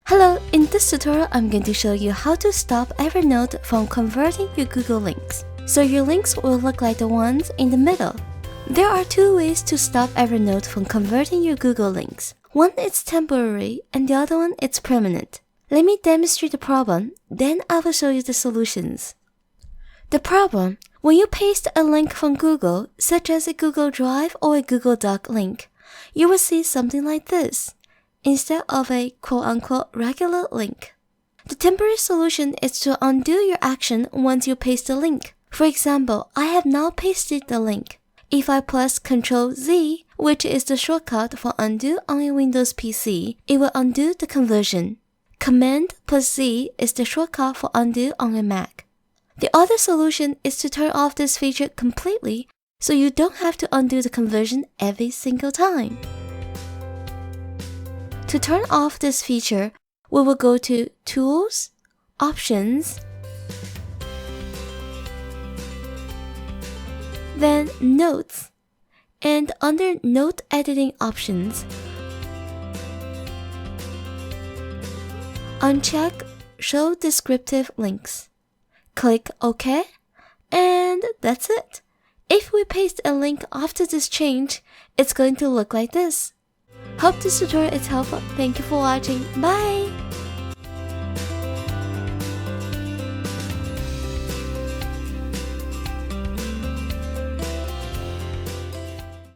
Hello, in this tutorial I'm going to show you how to stop Evernote from converting your Google links, so your links will look like the ones in the middle. There are two ways to stop Evernote from converting your Google links. One is temporary and the other one is permanent. Let me demonstrate the problem, then I will show you the solutions. The problem: when you paste a link from Google, such as a Google Drive or a Google Doc link, you will see something like this, instead of a quote-unquote regular link. The temporary solution is to undo your action once you paste the link. For example, I have now pasted the link. If I press Ctrl Z, which is the shortcut for undo on a Windows PC, it will undo the conversion. Command plus Z is the shortcut for undo on a Mac. The other solution is to turn off this feature completely so you don't have to undo the conversion every single time. To turn off this feature, we will go to Tools, Options, then Notes, and under Note Editing Options, uncheck Show Descriptive Links. Click OK, and that's it. If we paste a link after this change, it's going to look like this. Hope this tutorial is helpful. Thank you for watching. Bye!